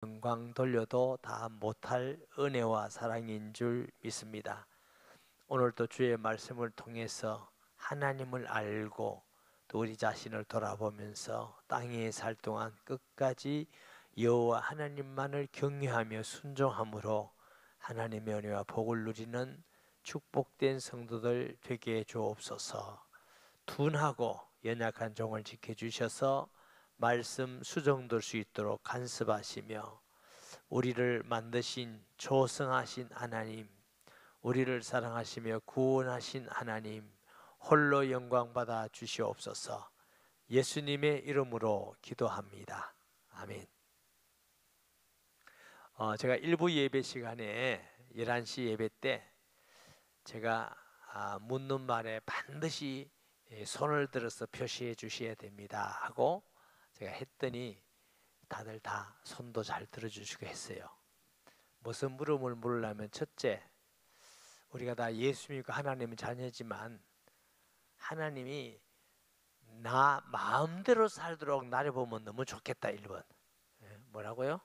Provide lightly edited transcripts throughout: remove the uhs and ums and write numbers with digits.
영광 돌려도 다 못할 은혜와 사랑인 줄 믿습니다. 오늘도 주의 말씀을 통해서 하나님을 알고 또 우리 자신을 돌아보면서 땅에 살 동안 끝까지 여호와 하나님만을 경외하며 순종함으로 하나님의 은혜와 복을 누리는 축복된 성도들 되게 해 주옵소서. 둔하고 연약한 종을 지켜주셔서 말씀 수정될 수 있도록 간섭하시며 우리를 만드신 조성하신 하나님, 우리를 사랑하시며 구원하신 하나님 홀로 영광받아 주시옵소서. 예수님의 이름으로 기도합니다. 아멘. 제가 일부 예배 시간에 11시 예배 때 제가 묻는 말에 반드시 손을 들어서 표시해 주셔야 됩니다 하고 제가 했더니 다들 다 손도 잘 들어주시고 했어요. 무슨 물음을 물으려면 첫째, 우리가 다 예수 믿고 하나님의 자녀지만 하나님이 나 마음대로 살도록 나를 보면 너무 좋겠다. 1번. 뭐라고요?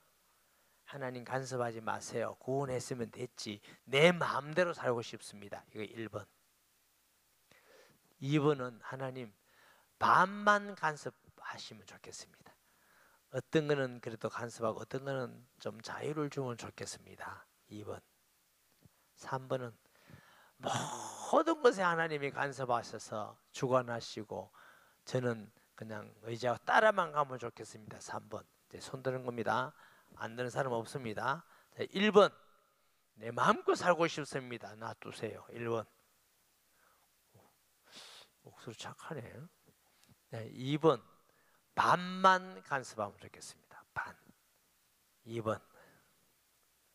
하나님 간섭하지 마세요. 구원했으면 됐지. 내 마음대로 살고 싶습니다. 이거 1번. 2번은 하나님 반만 간섭하시면 좋겠습니다. 어떤 거는 그래도 간섭하고 어떤 거는 좀 자유를 주면 좋겠습니다. 2번. 3번은 모든 것에 하나님이 간섭하셔서 주관하시고 저는 그냥 의지하고 따라만 가면 좋겠습니다. 3번. 이제 손 드는 겁니다. 안 드는 사람 없습니다. 1번. 내 마음껏 살고 싶습니다. 놔두세요. 1번. 목소리 착하네요. 2번. 반만 간섭하면 좋겠습니다. 반. 2번.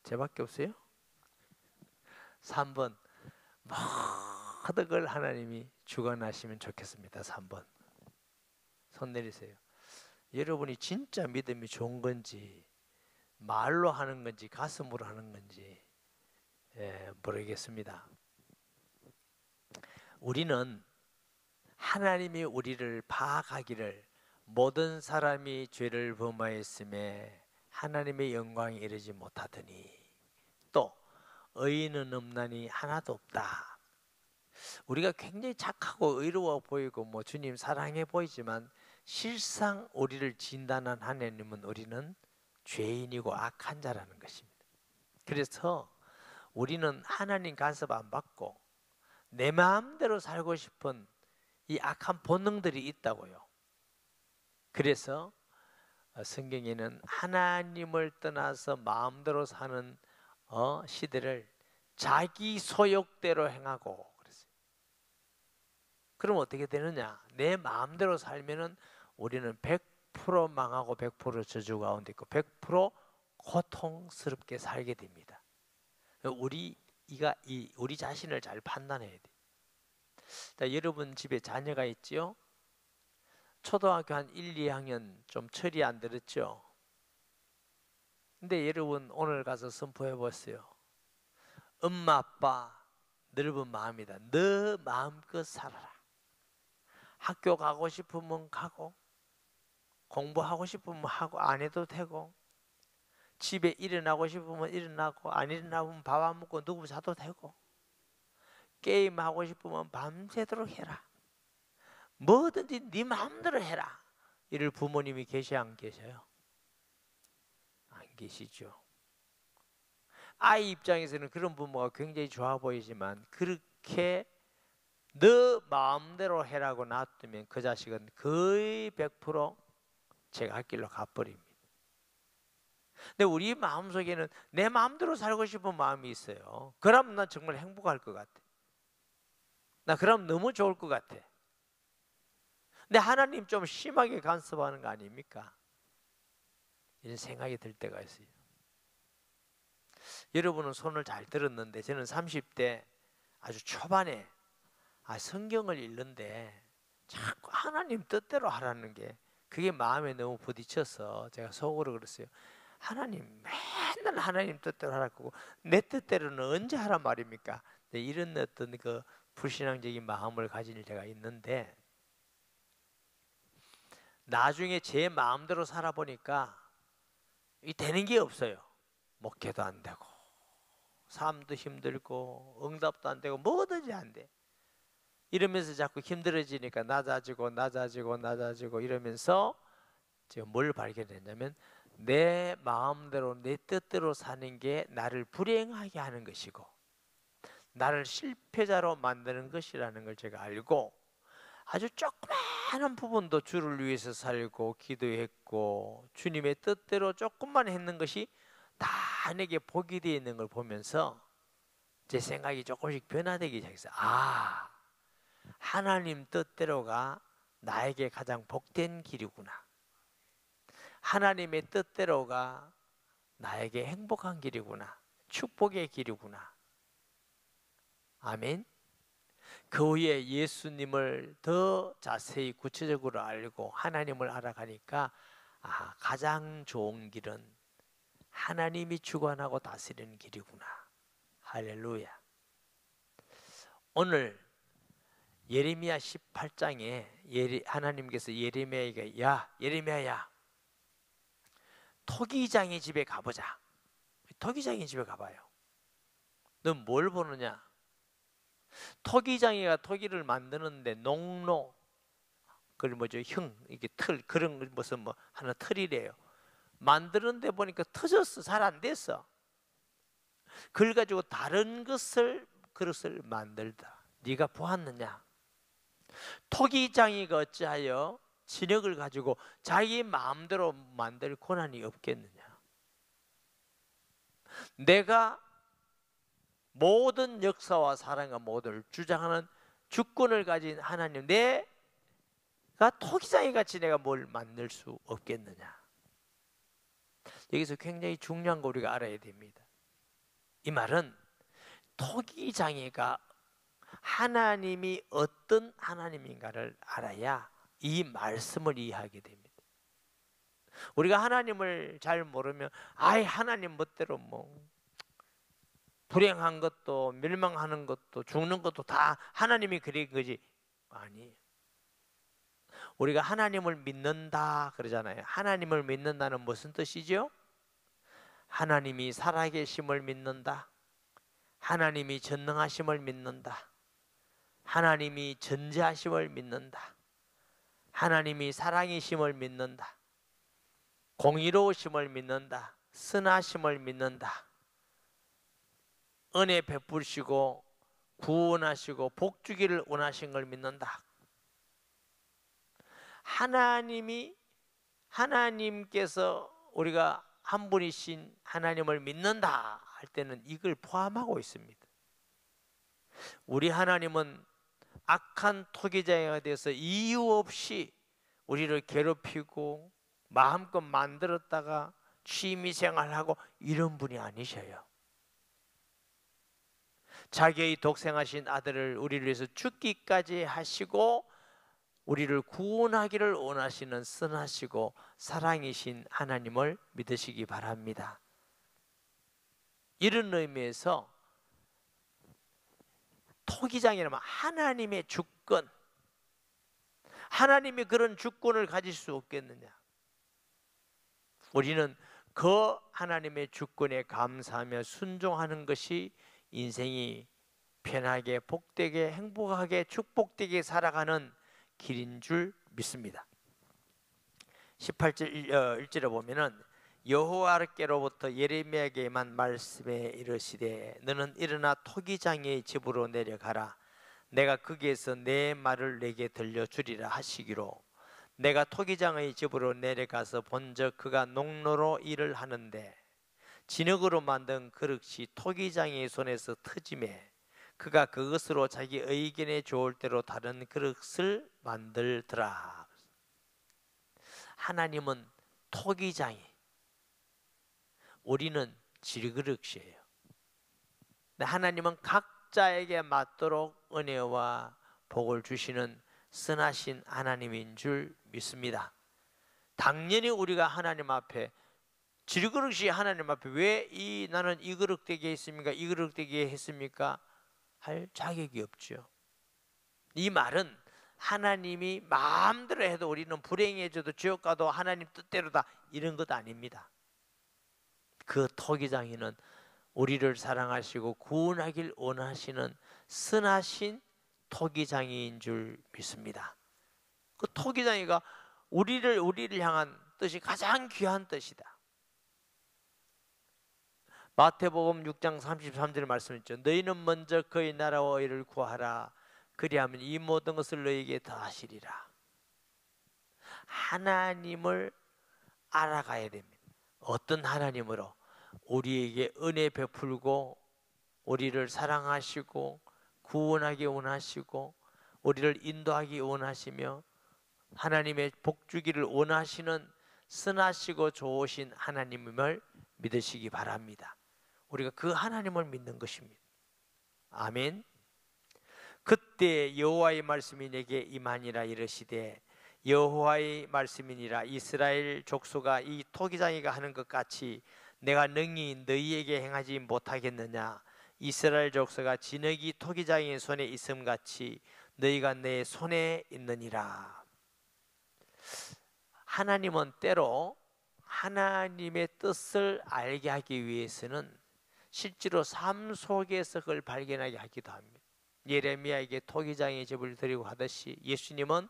제밖에 없어요? 3번. 모든 걸 하나님이 주관하시면 좋겠습니다. 3번. 손 내리세요. 여러분이 진짜 믿음이 좋은 건지 말로 하는 건지 가슴으로 하는 건지 모르겠습니다. 우리는 하나님이 우리를 파악하기를 모든 사람이 죄를 범하였음에 하나님의 영광에 이르지 못하더니 또 의인은 없나니 하나도 없다. 우리가 굉장히 착하고 의로워 보이고 주님 사랑해 보이지만 실상 우리를 진단한 하나님은 우리는 죄인이고 악한 자라는 것입니다. 그래서 우리는 하나님 간섭 안 받고 내 마음대로 살고 싶은 이 악한 본능들이 있다고요. 그래서 성경에는 하나님을 떠나서 마음대로 사는 시대를 자기 소욕대로 행하고 그랬어요. 그럼 어떻게 되느냐? 내 마음대로 살면은 우리는 100% 망하고 100% 저주 가운데 있고 100% 고통스럽게 살게 됩니다. 우리 자신을 잘 판단해야 돼. 자, 여러분 집에 자녀가 있지요? 초등학교 한 1, 2학년 좀 철이 안 들었죠? 근데 여러분 오늘 가서 선포해 보세요. 엄마 아빠 넓은 마음이다. 너 마음껏 살아라. 학교 가고 싶으면 가고 공부하고 싶으면 하고 안 해도 되고 집에 일어나고 싶으면 일어나고 안 일어나면 밥 안 먹고 누구 자도 되고 게임하고 싶으면 밤새도록 해라. 뭐든지 네 마음대로 해라. 이럴 부모님이 계셔 안 계셔요? 안 계시죠. 아이 입장에서는 그런 부모가 굉장히 좋아 보이지만 그렇게 너 마음대로 해라고 놔두면 그 자식은 거의 100% 제가 할 길로 가버립니다. 근데 우리 마음속에는 내 마음대로 살고 싶은 마음이 있어요. 그럼 난 정말 행복할 것 같아. 나 그럼 너무 좋을 것 같아. 근데 하나님 좀 심하게 간섭하는 거 아닙니까? 이런 생각이 들 때가 있어요. 여러분은 손을 잘 들었는데 저는 30대 아주 초반에 성경을 읽는데 자꾸 하나님 뜻대로 하라는 게 그게 마음에 너무 부딪혀서 제가 속으로 그랬어요. 하나님 맨날 하나님 뜻대로 하라고 내 뜻대로는 언제 하란 말입니까? 이런 어떤 그 불신앙적인 마음을 가진 제가 있는데 나중에 제 마음대로 살아보니까 이 되는 게 없어요. 목회도 안 되고 삶도 힘들고 응답도 안 되고 뭐든지 안 돼. 이러면서 자꾸 힘들어지니까 낮아지고 이러면서 제가 뭘 발견했냐면 내 마음대로 내 뜻대로 사는 게 나를 불행하게 하는 것이고 나를 실패자로 만드는 것이라는 걸 제가 알고 아주 조그마한 부분도 주를 위해서 살고 기도했고 주님의 뜻대로 조금만 했는 것이 다 내게 복이 되어 있는 걸 보면서 제 생각이 조금씩 변화되기 시작했어요. 아, 하나님 뜻대로가 나에게 가장 복된 길이구나. 하나님의 뜻대로가 나에게 행복한 길이구나. 축복의 길이구나. 아멘. 그 후에 예수님을 더 자세히 구체적으로 알고 하나님을 알아가니까 가장 좋은 길은 하나님이 주관하고 다스리는 길이구나. 할렐루야. 오늘 예레미야 18장에 하나님께서 예레미야에게 야 예레미야야 토기장의 집에 가보자. 토기장의 집에 가봐요. 넌 뭘 보느냐? 토기장이가 토기를 만드는데 농로 그걸 뭐죠? 이게 틀 그런 무슨 뭐 하나 틀이래요. 만드는데 보니까 터졌어. 잘 안 됐어. 그걸 가지고 다른 그릇을 만들다. 네가 보았느냐? 토기장이가 어찌하여 진흙을 가지고 자기 마음대로 만들 권한이 없겠느냐? 내가 모든 역사와 사랑과 모든 주장하는 주권을 가진 하나님, 내가 토기장이 같이 내가 뭘 만들 수 없겠느냐? 여기서 굉장히 중요한 거 우리가 알아야 됩니다. 이 말은 토기장이가 하나님이 어떤 하나님인가를 알아야 이 말씀을 이해하게 됩니다. 우리가 하나님을 잘 모르면 하나님 멋대로 뭐 불행한 것도 멸망하는 것도 죽는 것도 다 하나님이 그린 거지. 아니, 우리가 하나님을 믿는다 그러잖아요. 하나님을 믿는다는 무슨 뜻이죠? 하나님이 살아계심을 믿는다. 하나님이 전능하심을 믿는다. 하나님이 전지하심을 믿는다. 하나님이 사랑이심을 믿는다. 공의로우심을 믿는다. 선하심을 믿는다. 은혜 베푸시고 구원하시고 복 주기를 원하신 걸 믿는다. 하나님께서 우리가 한 분이신 하나님을 믿는다 할 때는 이걸 포함하고 있습니다. 우리 하나님은 악한 토기장이가 돼서 이유 없이 우리를 괴롭히고 마음껏 만들었다가 취미생활하고 이런 분이 아니셔요. 자기의 독생하신 아들을 우리를 위해서 죽기까지 하시고 우리를 구원하기를 원하시는 선하시고 사랑이신 하나님을 믿으시기 바랍니다. 이런 의미에서 토기장이라면 하나님의 주권, 하나님이 그런 주권을 가질 수 없겠느냐? 우리는 그 하나님의 주권에 감사하며 순종하는 것이 인생이 편하게 복되게 행복하게 축복되게 살아가는 길인 줄 믿습니다. 18절 1절에 보면은 여호와께로부터 예레미야에게만 말씀에 이르시되 너는 일어나 토기장의 집으로 내려가라. 내가 거기에서 내 말을 내게 들려주리라 하시기로 내가 토기장의 집으로 내려가서 본즉 그가 농로로 일을 하는데 진흙으로 만든 그릇이 토기장의 손에서 터지매 그가 그것으로 자기 의견에 좋을 대로 다른 그릇을 만들더라. 하나님은 토기장이, 우리는 질그릇이에요. 하나님은 각자에게 맞도록 은혜와 복을 주시는 선하신 하나님인 줄 믿습니다. 당연히 우리가 하나님 앞에 질그릇이 하나님 앞에 왜 나는 이 그릇 되게 했습니까? 이 그릇 되게 했습니까? 할 자격이 없죠. 이 말은 하나님이 마음대로 해도 우리는 불행해져도 지옥 가도 하나님 뜻대로다 이런 것 아닙니다. 그 토기장이는 우리를 사랑하시고 구원하길 원하시는 선하신 토기장이인 줄 믿습니다. 그 토기장이가 우리를 향한 뜻이 가장 귀한 뜻이다. 마태복음 6장 33절 말씀했죠. 너희는 먼저 그의 나라와 의를 구하라. 그리하면 이 모든 것을 너희에게 더하시리라. 하나님을 알아가야 됩니다. 어떤 하나님으로? 우리에게 은혜 베풀고 우리를 사랑하시고 구원하기 원하시고 우리를 인도하기 원하시며 하나님의 복 주기를 원하시는 선하시고 좋으신 하나님을 믿으시기 바랍니다. 우리가 그 하나님을 믿는 것입니다. 아멘. 그때 여호와의 말씀이 내게 임하니라 이르시되 여호와의 말씀이니라 이스라엘 족속아 이 토기장이가 하는 것 같이 내가 능히 너희에게 행하지 못하겠느냐. 이스라엘 족속아 진흙이 토기장의 손에 있음 같이 너희가 내 손에 있느니라. 하나님은 때로 하나님의 뜻을 알게 하기 위해서는 실제로 삶 속에서 그걸 발견하게 하기도 합니다. 예레미야에게 토기장의 집을 드리고 하듯이 예수님은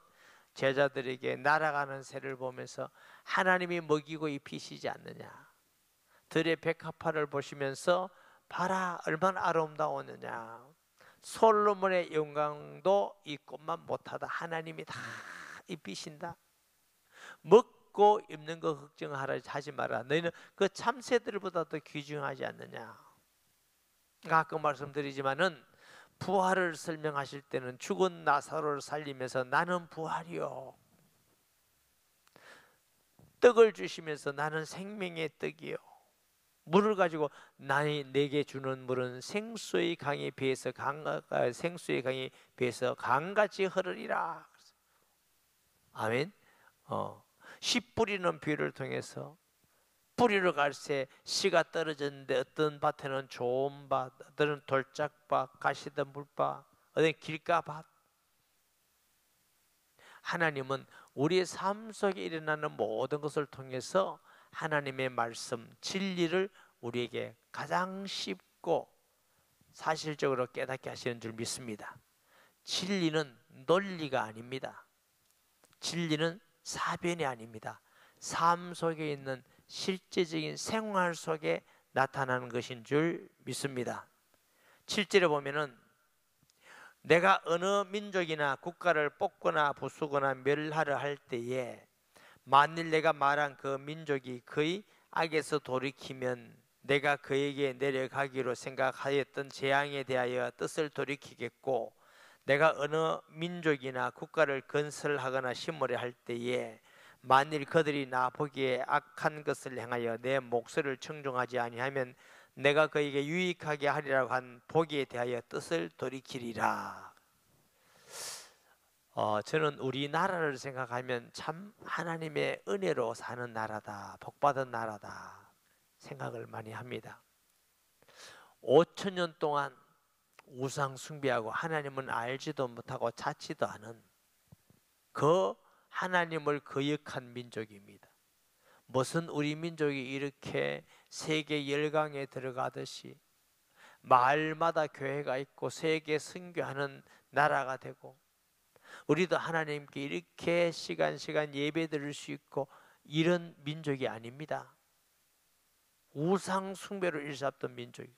제자들에게 날아가는 새를 보면서 하나님이 먹이고 입히시지 않느냐. 들의 백합화를 보시면서 봐라 얼마나 아름다웠느냐. 솔로몬의 영광도 이 꽃만 못하다 하나님이 다 입히신다. 먹고 입는 거 걱정하지 마라. 너희는 그 참새들보다 더 귀중하지 않느냐. 가끔 말씀드리지만은 부활을 설명하실 때는 죽은 나사로를 살리면서 나는 부활이요. 떡을 주시면서 나는 생명의 떡이요. 물을 가지고 내게 주는 물은 생수의 강에 비해서 강같이 흐르리라. 아멘. 씨 뿌리는 비를 통해서 뿌리로 갈새 씨가 떨어졌는데 어떤 밭에는 좋은 밭, 어떤 돌짝밭, 가시던 물밭, 어떤 길가밭. 하나님은 우리의 삶 속에 일어나는 모든 것을 통해서 하나님의 말씀, 진리를 우리에게 가장 쉽고 사실적으로 깨닫게 하시는 줄 믿습니다. 진리는 논리가 아닙니다. 진리는 사변이 아닙니다. 삶 속에 있는 실제적인 생활 속에 나타나는 것인 줄 믿습니다. 7절에 보면은 내가 어느 민족이나 국가를 뽑거나 부수거나 멸하려 할 때에 만일 내가 말한 그 민족이 그의 악에서 돌이키면 내가 그에게 내려가기로 생각하였던 재앙에 대하여 뜻을 돌이키겠고 내가 어느 민족이나 국가를 건설하거나 심으려 할 때에 만일 그들이 나 보기에 악한 것을 행하여 내 목소리를 청종하지 아니하면 내가 그에게 유익하게 하리라고 한 복에 대하여 뜻을 돌이키리라. 저는 우리나라를 생각하면 참 하나님의 은혜로 사는 나라다, 복받은 나라다 생각을 많이 합니다. 5,000년 동안 우상 숭배하고 하나님은 알지도 못하고 찾지도 않은 그 하나님을 거역한 민족입니다. 무슨 우리 민족이 이렇게 세계 열강에 들어가듯이 마을마다 교회가 있고 세계 선교하는 나라가 되고 우리도 하나님께 이렇게 시간 예배 드릴 수 있고 이런 민족이 아닙니다. 우상 숭배로 일삼던 민족이고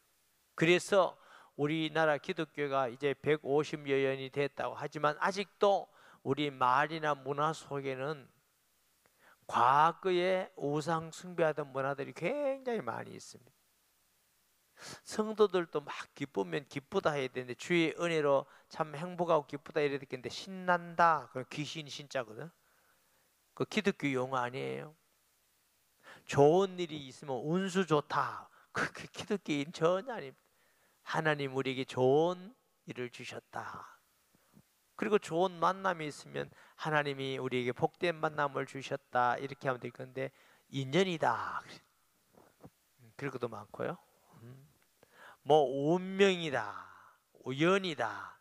그래서 우리나라 기독교가 이제 150여 년이 됐다고 하지만 아직도 우리 말이나 문화 속에는 과거에 우상 숭배하던 문화들이 굉장히 많이 있습니다. 성도들도 막 기쁘면 기쁘다 해야 되는데 주의 은혜로 참 행복하고 기쁘다 이래야 되겠는데 신난다 그건 귀신 신자거든. 그 기독교 용어 아니에요. 좋은 일이 있으면 운수 좋다 그 기독교인 전혀 아닙니다. 하나님 우리에게 좋은 일을 주셨다. 그리고 좋은 만남이 있으면 하나님이 우리에게 복된 만남을 주셨다 이렇게 하면 될 건데 인연이다 그럴 것도 많고요. 뭐 운명이다 우연이다.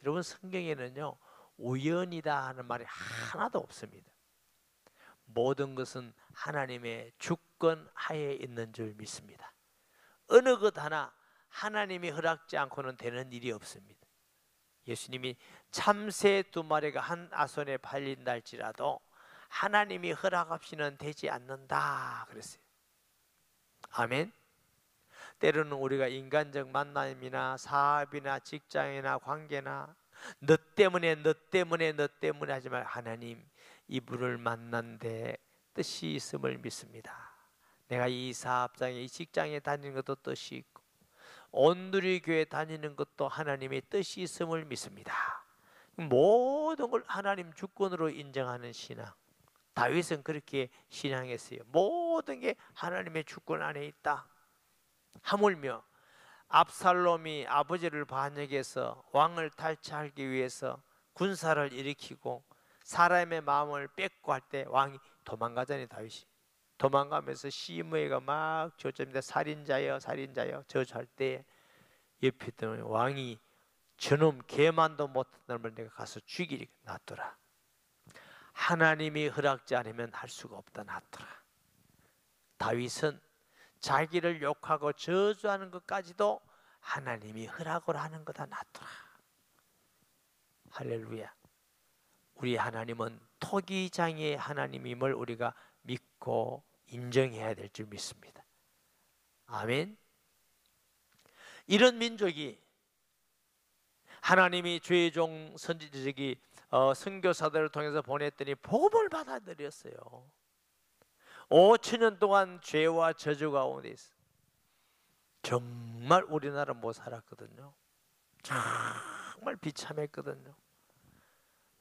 여러분 성경에는요 우연이다 하는 말이 하나도 없습니다. 모든 것은 하나님의 주권 하에 있는 줄 믿습니다. 어느 것 하나 하나님이 허락지 않고는 되는 일이 없습니다. 예수님이 참새 2마리가 한 아손에 팔린다 할지라도 하나님이 허락 없이는 되지 않는다 그랬어요. 아멘. 때로는 우리가 인간적 만남이나 사업이나 직장이나 관계나 너 때문에 하지 말, 하나님 이분을 만난 데 뜻이 있음을 믿습니다. 내가 이 사업장에 이 직장에 다니는 것도 뜻이 있고 온누리 교회 다니는 것도 하나님의 뜻이 있음을 믿습니다. 모든 걸 하나님 주권으로 인정하는 신앙. 다윗은 그렇게 신앙했어요. 모든 게 하나님의 주권 안에 있다. 하물며 압살롬이 아버지를 반역해서 왕을 탈취하기 위해서 군사를 일으키고 사람의 마음을 뺏고 할 때 왕이 도망가잖아요. 다윗이 도망가면서 시므이가 막 저주합니다. 살인자여 살인자여 저주할 때 옆에 있던 왕이 저놈 개만도 못한 놈을 내가 가서 죽이리, 놔둬라. 하나님이 허락지 않으면 할 수가 없다, 놔둬라. 다윗은 자기를 욕하고 저주하는 것까지도 하나님이 허락을 하는 거다, 놔둬라. 할렐루야. 우리 하나님은 토기장의 하나님임을 우리가 믿고 인정해야 될 줄 믿습니다. 아멘. 이런 민족이 하나님이 죄의 종 선지자들이 선교사들을 통해서 보냈더니 복음을 받아들였어요. 5,000년 동안 죄와 저주 가운데 있어. 정말 우리나라 못 살았거든요. 정말 비참했거든요.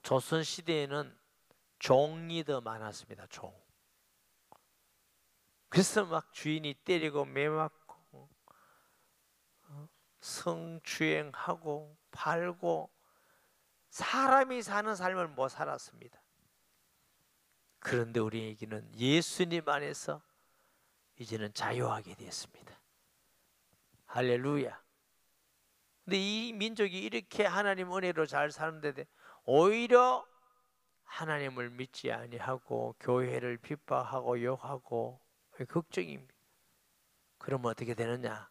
조선시대에는 종이 더 많았습니다. 종. 그래서 막 주인이 때리고 매맞고 성추행하고 팔고 사람이 사는 삶을 못 살았습니다. 그런데 우리에게는 예수님 안에서 이제는 자유하게 됐습니다. 할렐루야. 근데 이 민족이 이렇게 하나님 은혜로 잘 사는데 오히려 하나님을 믿지 아니하고 교회를 핍박하고 욕하고 걱정입니다. 그러면 어떻게 되느냐?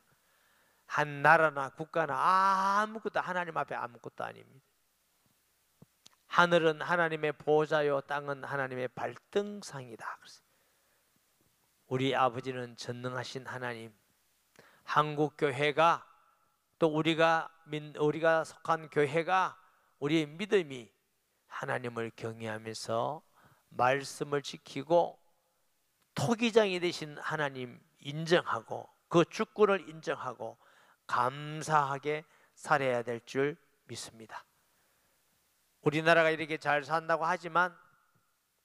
한 나라나 국가나 아무것도 하나님 앞에 아무것도 아닙니다. 하늘은 하나님의 보좌요 땅은 하나님의 발등상이다. 우리 아버지는 전능하신 하나님, 한국교회가 또 우리가 속한 교회가 우리의 믿음이 하나님을 경외하면서 말씀을 지키고 토기장이 되신 하나님 인정하고 그 주권을 인정하고 감사하게 살아야 될 줄 믿습니다. 우리나라가 이렇게 잘 산다고 하지만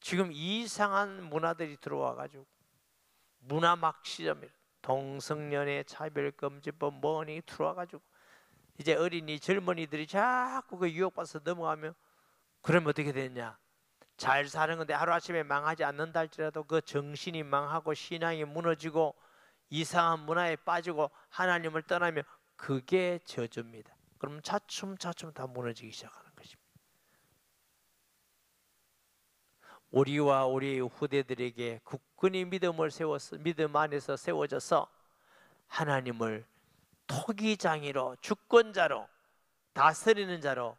지금 이상한 문화들이 들어와 가지고 문화 막시점이라 동성연애 차별금지법 뭐니 들어와 가지고 이제 어린이 젊은이들이 자꾸 그 유혹받아서 넘어가면 그러면 어떻게 되느냐? 잘 사는 건데 하루아침에 망하지 않는다 할지라도 그 정신이 망하고 신앙이 무너지고 이상한 문화에 빠지고 하나님을 떠나면 그게 저주입니다. 그럼 차츰차츰 다 무너지기 시작하는 것입니다. 우리와 우리의 후대들에게 굳건히 믿음을 세워서 믿음 안에서 세워져서 하나님을 토기장이로 주권자로 다스리는 자로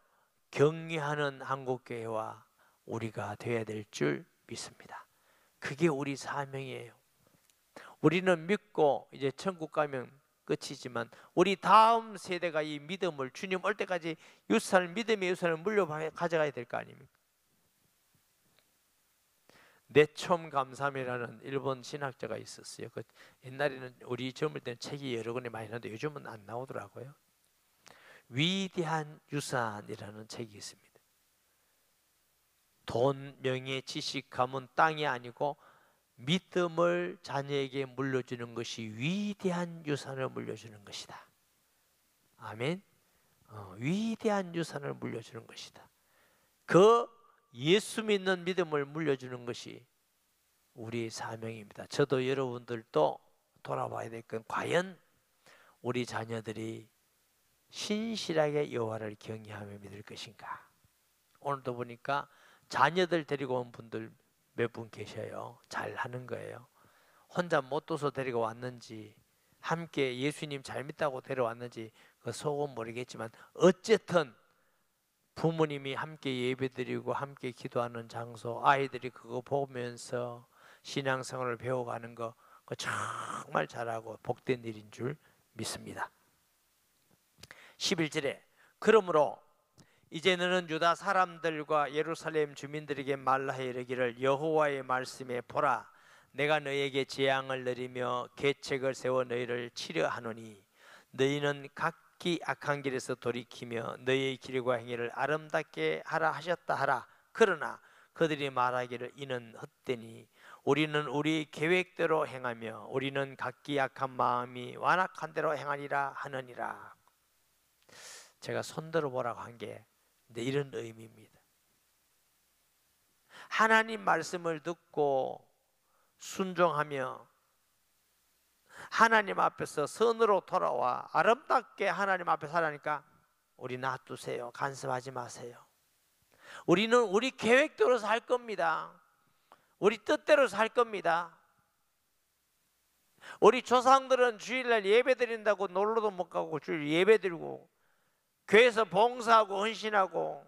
경외하는 한국교회와 우리가 되어야 될 줄 믿습니다. 그게 우리 사명이에요. 우리는 믿고 이제 천국 가면 끝이지만 우리 다음 세대가 이 믿음을 주님 올 때까지 믿음의 유산을 물려 가져가야 될 거 아닙니까? 내첨감삼이라는 일본 신학자가 있었어요. 옛날에는 우리 젊을 때는 책이 여러 권이 많이 나왔는데 요즘은 안 나오더라고요. 위대한 유산이라는 책이 있습니다. 돈, 명예, 지식, 가문, 땅이 아니고 믿음을 자녀에게 물려주는 것이 위대한 유산을 물려주는 것이다. 아멘. 위대한 유산을 물려주는 것이다. 그 예수 믿는 믿음을 물려주는 것이 우리의 사명입니다. 저도 여러분들도 돌아봐야 될 건 과연 우리 자녀들이 신실하게 여호와를 경외하며 믿을 것인가. 오늘도 보니까 자녀들 데리고 온 분들 몇 분 계셔요. 잘 하는 거예요. 혼자 못 둬서 데리고 왔는지, 함께 예수님 잘 믿다고 데려왔는지 그 속은 모르겠지만 어쨌든 부모님이 함께 예배드리고 함께 기도하는 장소, 아이들이 그거 보면서 신앙생활을 배워가는 거, 그거 정말 잘하고 복된 일인 줄 믿습니다. 11절에 그러므로 이제 너는 유다 사람들과 예루살렘 주민들에게 말하여 이르기를 여호와의 말씀에 보라, 내가 너희에게 재앙을 내리며 계책을 세워 너희를 치려 하노니 너희는 각기 악한 길에서 돌이키며 너희의 길과 행위를 아름답게 하라 하셨다 하라. 그러나 그들이 말하기를 이는 헛되니 우리는 우리 계획대로 행하며 우리는 각기 악한 마음이 완악한 대로 행하리라 하느니라. 제가 손들어 보라고 한 게 이런 의미입니다. 하나님 말씀을 듣고 순종하며 하나님 앞에서 선으로 돌아와 아름답게 하나님 앞에 살아니까 우리 놔두세요. 간섭하지 마세요. 우리는 우리 계획대로 살 겁니다. 우리 뜻대로 살 겁니다. 우리 조상들은 주일날 예배 드린다고 놀러도 못 가고 주일 예배 드리고 교회에서 봉사하고 헌신하고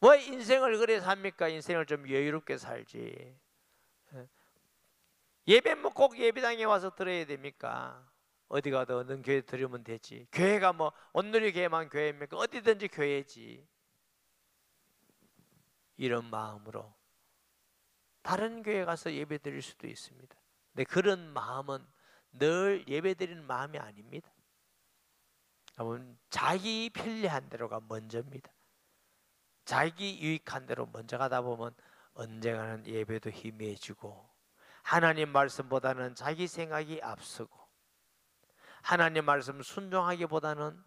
왜 인생을 그래 삽니까? 인생을 좀 여유롭게 살지. 예배는 뭐 꼭 예배당에 와서 들어야 됩니까? 어디 가도 어느 교회 들으면 되지. 교회가 뭐 온누리 교회만 교회입니까? 어디든지 교회지. 이런 마음으로 다른 교회 가서 예배 드릴 수도 있습니다. 근데 그런 마음은 늘 예배 드리는 마음이 아닙니다. 자기 편리한 대로가 먼저입니다. 자기 유익한 대로 먼저 가다 보면 언젠가는 예배도 희미해지고 하나님 말씀보다는 자기 생각이 앞서고 하나님 말씀 순종하기보다는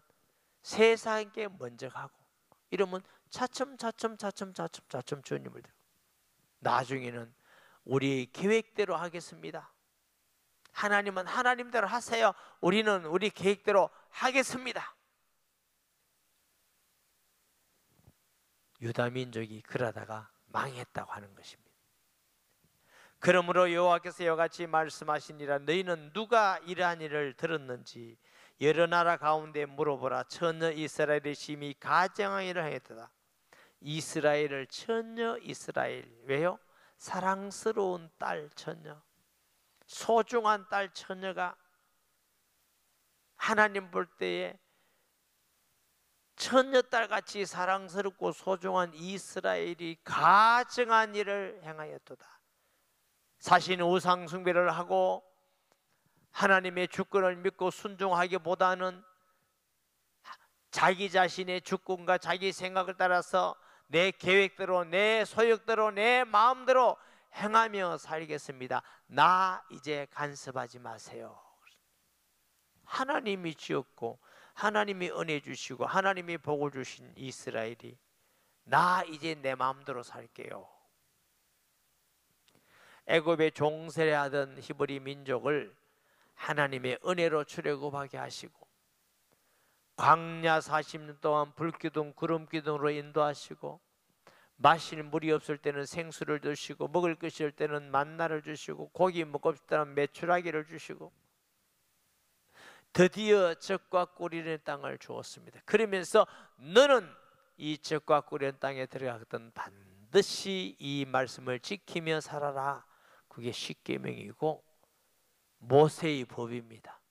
세상에 먼저 가고 이러면 차츰 주님을 들고 나중에는 우리 계획대로 하겠습니다. 하나님은 하나님대로 하세요. 우리는 우리 계획대로 하겠습니다. 유다 민족이 그러다가 망했다고 하는 것입니다. 그러므로 여호와께서 이같이 말씀하시니라. 너희는 누가 이러한 일을 들었는지 여러 나라 가운데 물어보라. 처녀 이스라엘의 심히 가증한 일을 행했도다. 이스라엘을 처녀 이스라엘, 왜요? 사랑스러운 딸 처녀, 소중한 딸 처녀가 하나님 볼 때에 처녀딸같이 사랑스럽고 소중한 이스라엘이 가증한 일을 행하였도다. 자신은 우상 숭배를 하고 하나님의 주권을 믿고 순종하기보다는 자기 자신의 주권과 자기 생각을 따라서 내 계획대로 내 소욕대로 내 마음대로 행하며 살겠습니다. 나 이제 간섭하지 마세요. 하나님이 지었고 하나님이 은혜 주시고 하나님이 복을 주신 이스라엘이 나 이제 내 마음대로 살게요. 애굽에 종살이하던 히브리 민족을 하나님의 은혜로 출애굽하게 하시고 광야 40년 동안 불기둥 구름기둥으로 인도하시고 마실 물이 없을 때는 생수를 주시고 먹을 것이 없을 때는 만나를 주시고 고기 먹고 싶다면 메추라기를 주시고 드디어 젖과 꿀이 흐르는 땅을 주었습니다. 그러면서 너는 이 젖과 꿀이 흐르는 땅에 들어가거든 반드시 이 말씀을 지키며 살아라. 그게 십계명이고 모세의 법입니다.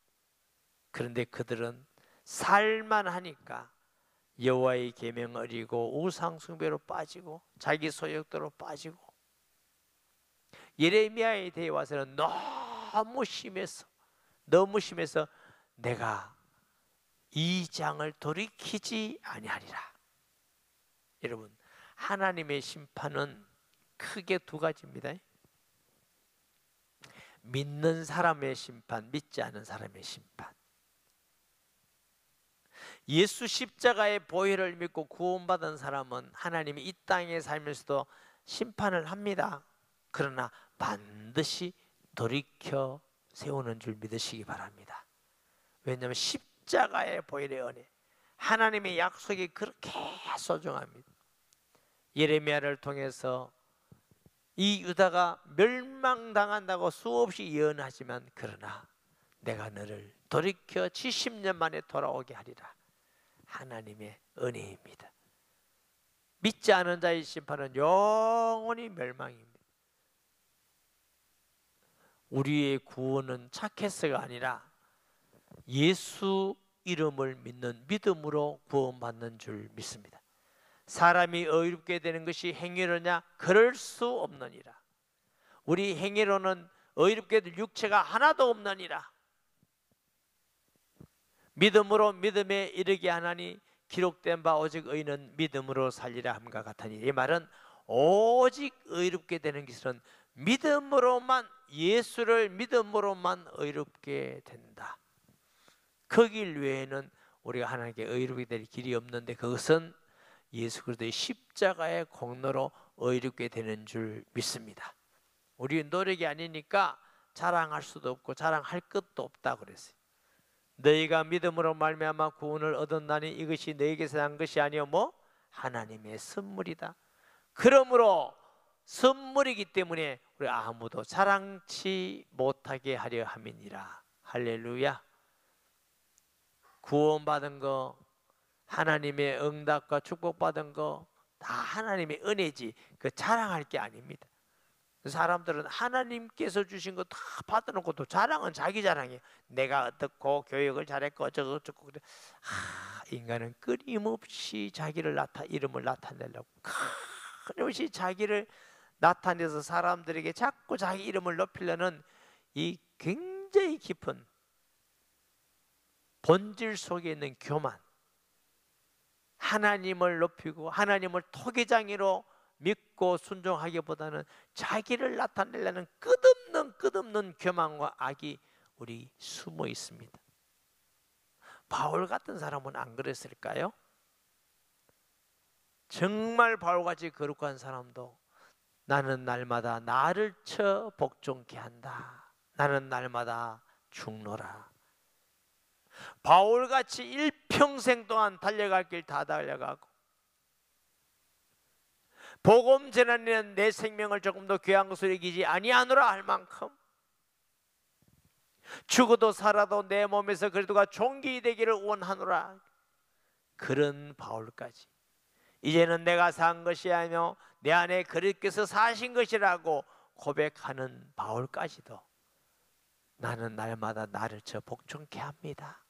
그런데 그들은 살만 하니까 여호와의 계명을 어기고 우상 숭배로 빠지고 자기 소욕대로 빠지고 예레미야에 대해 와서는 너무 심해서 내가 이 장을 돌이키지 아니하리라. 여러분, 하나님의 심판은 크게 두 가지입니다. 믿는 사람의 심판, 믿지 않은 사람의 심판. 예수 십자가의 보혈을 믿고 구원받은 사람은 하나님이 이 땅에 살면서도 심판을 합니다. 그러나 반드시 돌이켜 세우는 줄 믿으시기 바랍니다. 왜냐하면 십자가의 보혈의 은혜, 하나님의 약속이 그렇게 소중합니다. 예레미야를 통해서 이 유다가 멸망당한다고 수없이 예언하지만 그러나 내가 너를 돌이켜 70년 만에 돌아오게 하리라. 하나님의 은혜입니다. 믿지 않은 자의 심판은 영원히 멸망입니다. 우리의 구원은 착해서가 아니라 예수 이름을 믿는 믿음으로 구원받는 줄 믿습니다. 사람이 의롭게 되는 것이 행위로냐? 그럴 수 없느니라. 우리 행위로는 의롭게 될 육체가 하나도 없느니라. 믿음으로 믿음에 이르게 하나니 기록된 바 오직 의인은 믿음으로 살리라 함과 같으니, 이 말은 오직 의롭게 되는 것은 믿음으로만, 예수를 믿음으로만 의롭게 된다. 그 길 외에는 우리가 하나님께 의롭게 될 길이 없는데, 그것은 예수 그리스도의 십자가의 공로로 의롭게 되는 줄 믿습니다. 우리 노력이 아니니까 자랑할 수도 없고 자랑할 것도 없다 그랬어요. 너희가 믿음으로 말미암아 구원을 얻었나니 이것이 너희에게서 난 것이 아니요 하나님의 선물이다. 그러므로 선물이기 때문에 우리 아무도 자랑치 못하게 하려 함이니라. 할렐루야. 구원받은 거, 하나님의 응답과 축복받은 거 다 하나님의 은혜지, 그 자랑할 게 아닙니다. 사람들은 하나님께서 주신 거 다 받아놓고 또 자랑은 자기 자랑이에요. 내가 어떻고 교육을 잘했고 어쩌고 그래. 인간은 끊임없이 자기를 이름을 나타내려고 끊임없이 자기를 나타내서 사람들에게 자꾸 자기 이름을 높이려는 이 굉장히 깊은 본질 속에 있는 교만, 하나님을 높이고 하나님을 토기장이로 믿고 순종하기보다는 자기를 나타내려는 끝없는 교만과 악이 우리 숨어 있습니다. 바울 같은 사람은 안 그랬을까요? 정말 바울같이 거룩한 사람도 나는 날마다 나를 쳐 복종케 한다. 나는 날마다 죽노라. 바울같이 일평생 동안 달려갈 길 다 달려가고 복음 전하는 내 생명을 조금도 귀한 것으로 여기지 아니하노라 할 만큼 죽어도 살아도 내 몸에서 그리스도가 존귀되기를 원하노라. 그런 바울까지 이제는 내가 산 것이 아니요 내 안에 그리스도께서 사신 것이라고 고백하는 바울까지도 나는 날마다 나를 쳐 복종케 합니다.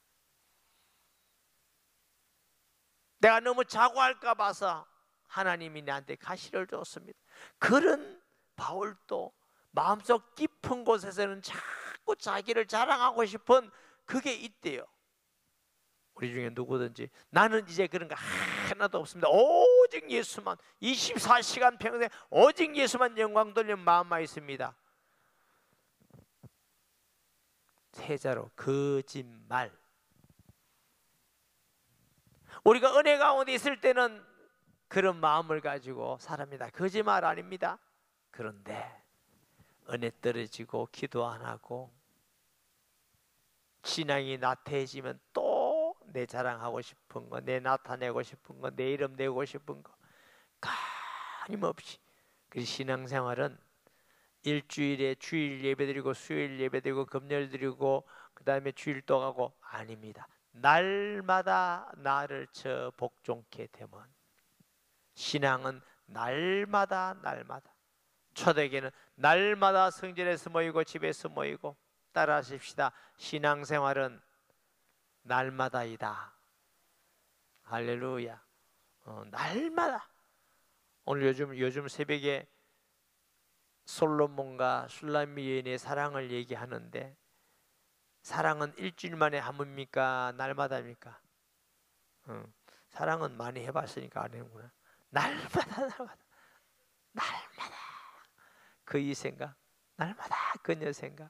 내가 너무 자고할까 봐서 하나님이 나한테 가시를 줬습니다. 그런 바울도 마음속 깊은 곳에서는 자꾸 자기를 자랑하고 싶은 그게 있대요. 우리 중에 누구든지 나는 이제 그런 거 하나도 없습니다. 오직 예수만, 24시간 평생 오직 예수만 영광 돌리는 마음만 있습니다. 세자로 거짓말. 우리가 은혜 가운데 있을 때는 그런 마음을 가지고 사람이다. 거짓말 아닙니다. 그런데 은혜 떨어지고 기도 안 하고 신앙이 나태해지면 또 내 자랑하고 싶은 거, 내 나타내고 싶은 거, 내 이름 내고 싶은 거 끊임없이. 그 신앙생활은 일주일에 주일 예배드리고 수요일 예배드리고 금요일 드리고 그 다음에 주일도 가고 아닙니다. 날마다 나를 쳐 복종케 되면 신앙은 날마다 초대교회는 날마다 성전에서 모이고 집에서 모이고 따라하십시다. 신앙생활은 날마다이다. 할렐루야. 날마다. 오늘 요즘 새벽에 솔로몬과 슐라미 여인의 사랑을 얘기하는데 사랑은 일주일 만에 한 번입니까? 날마다입니까? 사랑은 많이 해봤으니까 아는구나. 날마다 그의 생각, 날마다 그녀 생각,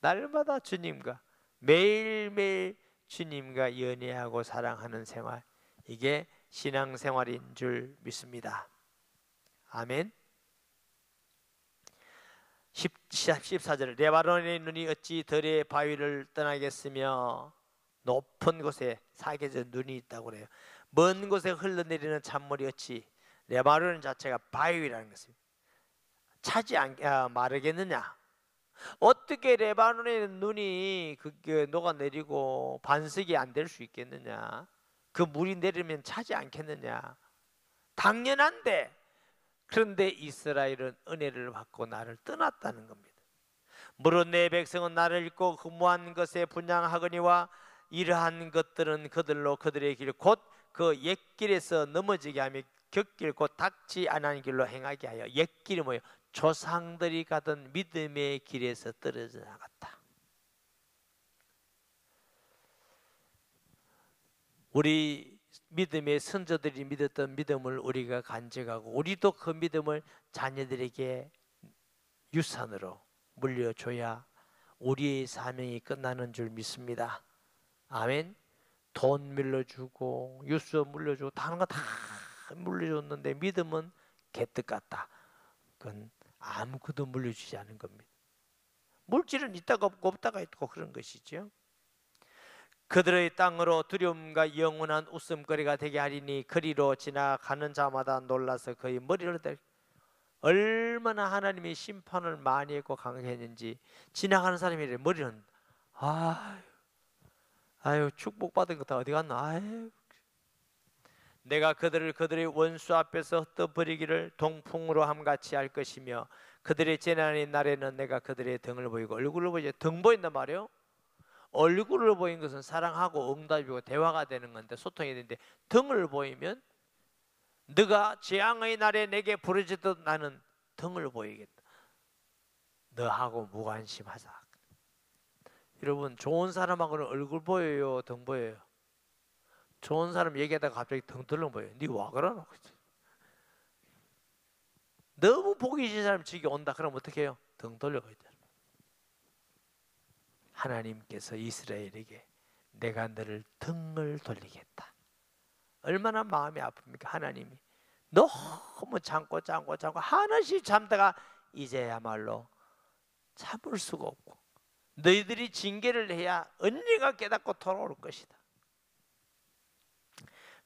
날마다 주님과 매일매일 주님과 연애하고 사랑하는 생활, 이게 신앙생활인 줄 믿습니다. 아멘. 14절 레바논의 눈이 어찌 들의 바위를 떠나겠으며 높은 곳에 사계절 눈이 있다고 그래요. 먼 곳에 흘러내리는 찬물이 어찌 레바논 자체가 바위라는 것입니다. 마르겠느냐? 어떻게 레바논의 눈이 그게 녹아내리고 반석이 안 될 수 있겠느냐? 그 물이 내리면 차지 않겠느냐? 당연한데, 그런데 이스라엘은 은혜를 받고 나를 떠났다는 겁니다. 무릇 내 백성은 나를 잊고 허무한 것에 분향하거니와 이러한 것들은 그들로 그들의 길 곧 그 옛길에서 넘어지게 하며 곁길 곧 닥지 않은 길로 행하게 하여. 옛길이 뭐예요? 조상들이 가던 믿음의 길에서 떨어져 나갔다. 우리 믿음의 선조들이 믿었던 믿음을 우리가 간직하고 우리도 그 믿음을 자녀들에게 유산으로 물려줘야 우리의 사명이 끝나는 줄 믿습니다. 아멘. 돈 물려주고 유서 물려주고 다른 거 다 물려줬는데 믿음은 개떡 같다. 그건 아무것도 물려주지 않은 겁니다. 물질은 있다가 없고 없다가 있고 그런 것이죠. 그들의 땅으로 두려움과 영원한 웃음거리가 되게 하리니 거리로 지나가는 자마다 놀라서 그의 머리를 들. 얼마나 하나님의 심판을 많이 했고 강했는지 지나가는 사람이 머리는 아유 축복받은 거 다 어디 갔나? 아유. 내가 그들의 원수 앞에서 흩어버리기를 동풍으로 함같이 할 것이며 그들의 재난의 날에는 내가 그들의 등을 보이고 얼굴을 보이지. 등 보인단 말이에요. 얼굴을 보인 것은 사랑하고 응답이고 대화가 되는 건데 소통이 되는데 등을 보이면 너가 재앙의 날에 내게 부르짖듯 나는 등을 보이겠다. 너하고 무관심하자. 여러분 좋은 사람하고는 얼굴 보여요? 등 보여요? 좋은 사람 얘기하다가 갑자기 등 들렁 보여요. 니 와 그러노? 너무 보기 싫은 사람 지기 온다 그러면 어떻게 해요? 등 돌려가야 돼요. 하나님께서 이스라엘에게 내가 너를 등을 돌리겠다. 얼마나 마음이 아픕니까? 하나님이 너무 참고 하나씩 참다가 이제야말로 참을 수가 없고 너희들이 징계를 해야 언니가 깨닫고 돌아올 것이다.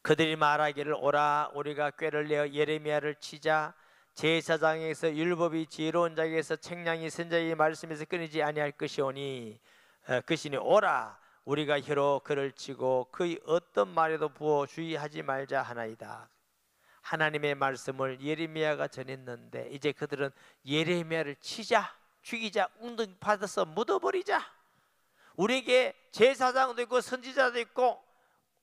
그들이 말하기를 오라 우리가 꾀를 내어 예레미야를 치자. 제사장에게서 율법이 지혜로운 자에게서 책량이 선자의 말씀에서 끊이지 아니할 것이오니 그시니 오라 우리가 혀로 그를 치고 그의 어떤 말에도 부어 주의하지 말자 하나이다. 하나님의 말씀을 예레미야가 전했는데 이제 그들은 예레미야를 치자, 죽이자, 웅덩이 받아서 묻어버리자. 우리에게 제사장도 있고 선지자도 있고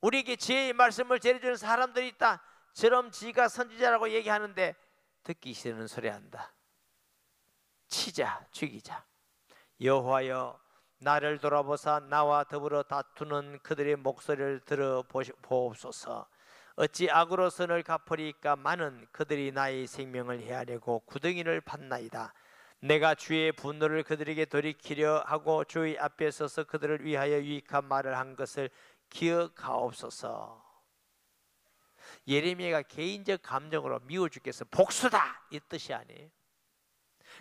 우리에게 지혜의 말씀을 전해주는 사람들이 있다. 저럼 지가 선지자라고 얘기하는데 듣기 싫은 소리 한다. 치자, 죽이자. 여호와여 나를 돌아보사 나와 더불어 다투는 그들의 목소리를 들어보옵소서. 어찌 악으로 선을 갚으리까? 많은 그들이 나의 생명을 헤아리고 구덩이를 팠나이다. 내가 주의 분노를 그들에게 돌이키려 하고 주의 앞에 서서 그들을 위하여 유익한 말을 한 것을 기억하옵소서. 예레미야가 개인적 감정으로 미워 죽겠어 복수다 이 뜻이 아니에요.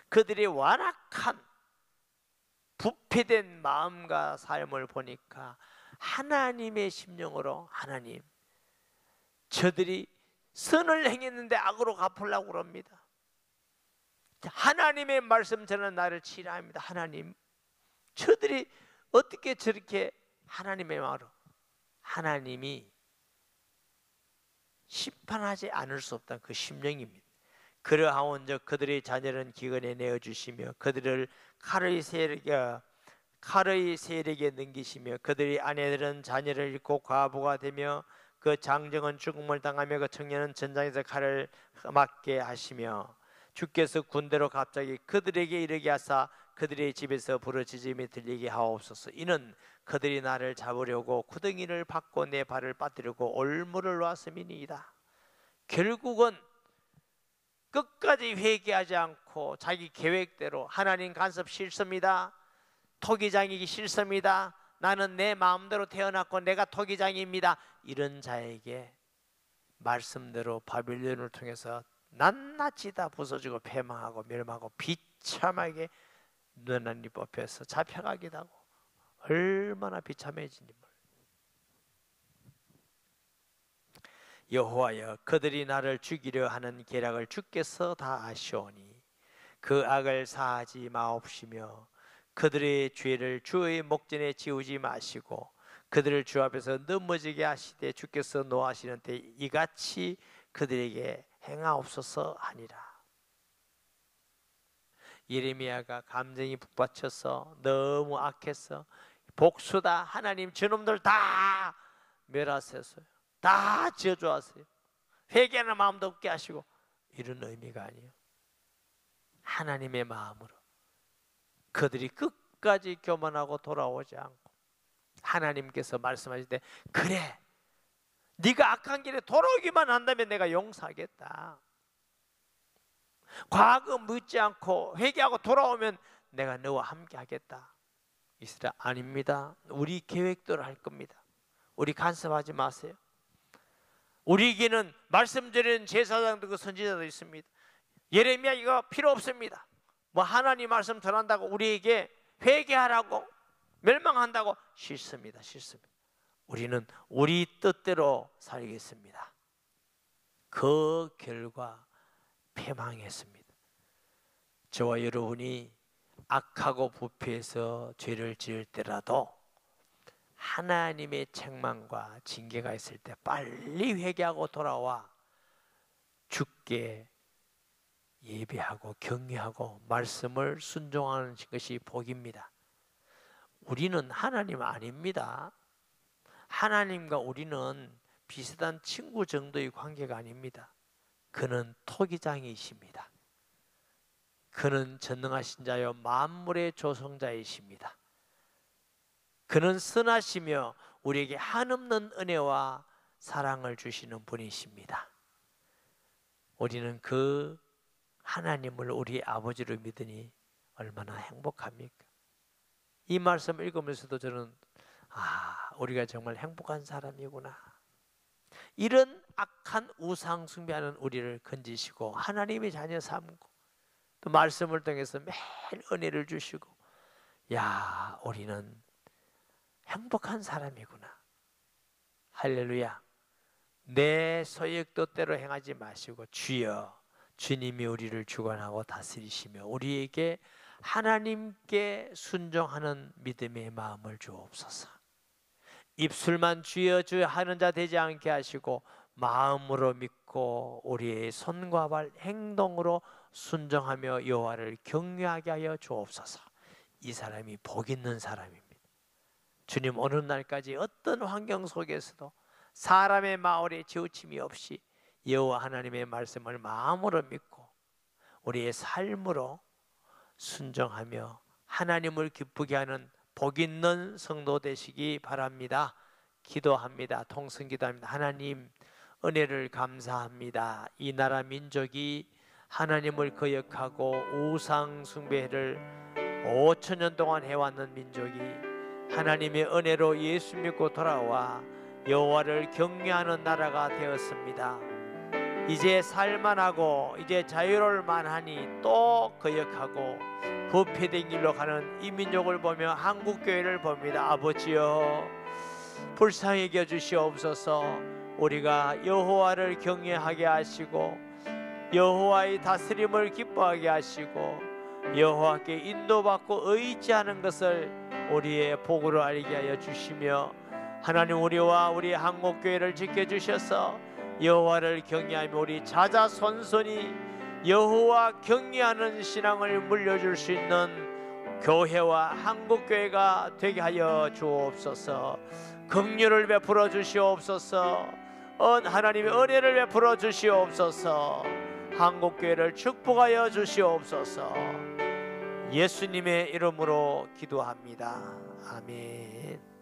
그들의 완악한 부패된 마음과 삶을 보니까 하나님의 심령으로 하나님 저들이 선을 행했는데 악으로 갚으려고 그럽니다. 하나님의 말씀 저는 나를 치라합니다. 하나님 저들이 어떻게 저렇게 하나님의 마음으로 하나님이 심판하지 않을 수 없다는 그 심령입니다. 그러하온즉 그들의 자녀는 기근에 내어주시며 그들을 칼의 세력에 넘기시며 그들의 아내들은 자녀를 잃고 과부가 되며 그 장정은 죽음을 당하며 그 청년은 전장에서 칼을 맞게 하시며 주께서 군대로 갑자기 그들에게 이르게 하사 그들의 집에서 부르짖음이 들리게 하옵소서. 이는 그들이 나를 잡으려고 구덩이를 팠고 내 발을 빠뜨리고 올무를 놓았음이니이다. 결국은 끝까지 회개하지 않고 자기 계획대로 하나님 간섭 싫습니다. 토기장이기 싫습니다. 나는 내 마음대로 태어났고 내가 토기장입니다. 이런 자에게 말씀대로 바빌론을 통해서 낱낱이 다 부서지고 패망하고 멸망하고 비참하게 하나님 앞에서 잡혀가기도 하고 얼마나 비참해진지 몰라요. 여호와여, 그들이 나를 죽이려 하는 계략을 주께서 다 아시오니 그 악을 사하지 마옵시며 그들의 죄를 주의 목전에 지우지 마시고 그들을 주 앞에서 넘어지게 하시되 주께서 노하시는 때 이같이 그들에게 행하옵소서 하니라. 예레미야가 감정이 북받쳐서 너무 악해서 복수다, 하나님 저놈들 다 멸하셨어요, 다 저주하세요, 회개하는 마음도 없게 하시고, 이런 의미가 아니에요. 하나님의 마음으로 그들이 끝까지 교만하고 돌아오지 않고 하나님께서 말씀하실 때 그래, 네가 악한 길에 돌아오기만 한다면 내가 용서하겠다, 과거 묻지 않고 회개하고 돌아오면 내가 너와 함께 하겠다. 이스라엘 아닙니다. 우리 계획대로 할 겁니다. 우리 간섭하지 마세요. 우리에게는 말씀드리는 제사장도 그 선지자도 있습니다. 예레미야 이거 필요 없습니다. 뭐 하나님 말씀 전한다고 우리에게 회개하라고 멸망한다고 싫습니다. 싫습니다. 우리는 우리 뜻대로 살겠습니다. 그 결과 패망했습니다. 저와 여러분이 악하고 부패해서 죄를 지을 때라도 하나님의 책망과 징계가 있을 때 빨리 회개하고 돌아와 주께 예배하고 경외하고 말씀을 순종하는 것이 복입니다. 우리는 하나님 아닙니다. 하나님과 우리는 비슷한 친구 정도의 관계가 아닙니다. 그는 토기장이십니다. 그는 전능하신 자요 만물의 조성자이십니다. 그는 선하시며 우리에게 한없는 은혜와 사랑을 주시는 분이십니다. 우리는 그 하나님을 우리 아버지로 믿으니 얼마나 행복합니까? 이 말씀 읽으면서도 저는 우리가 정말 행복한 사람이구나. 이런 악한 우상 숭배하는 우리를 건지시고 하나님의 자녀 삼고 또 말씀을 통해서 매일 은혜를 주시고, 야, 우리는 행복한 사람이구나. 할렐루야. 내 소욕 뜻대로 행하지 마시고 주여, 주님이 우리를 주관하고 다스리시며 우리에게 하나님께 순종하는 믿음의 마음을 주옵소서. 입술만 주여 주여 하는 자 되지 않게 하시고 마음으로 믿고 우리의 손과 발 행동으로 순종하며 여호와를 경외하게 하여 주옵소서. 이 사람이 복 있는 사람입니다. 주님 오는 날까지 어떤 환경 속에서도 사람의 마을에 치우침이 없이 여호와 하나님의 말씀을 마음으로 믿고 우리의 삶으로 순종하며 하나님을 기쁘게 하는 복 있는 성도 되시기 바랍니다. 기도합니다. 통성기도합니다. 하나님 은혜를 감사합니다. 이 나라 민족이 하나님을 거역하고 우상 숭배를 5,000년 동안 해왔는 민족이 하나님의 은혜로 예수 믿고 돌아와 여호와를 경외하는 나라가 되었습니다. 이제 살만하고 이제 자유로울 만하니 또 거역하고 부패된 길로 가는 이 민족을 보며 한국교회를 봅니다. 아버지여 불쌍히 여겨 주시옵소서. 우리가 여호와를 경외하게 하시고 여호와의 다스림을 기뻐하게 하시고 여호와께 인도받고 의지하는 것을 우리의 복으로 알게 하여 주시며, 하나님 우리와 우리 한국교회를 지켜주셔서 여호와를 경외하며 우리 자자손손이 여호와 경외하는 신앙을 물려줄 수 있는 교회와 한국교회가 되게 하여 주옵소서. 긍휼을 베풀어 주시옵소서. 하나님의 은혜를 베풀어 주시옵소서. 한국교회를 축복하여 주시옵소서. 예수님의 이름으로 기도합니다. 아멘.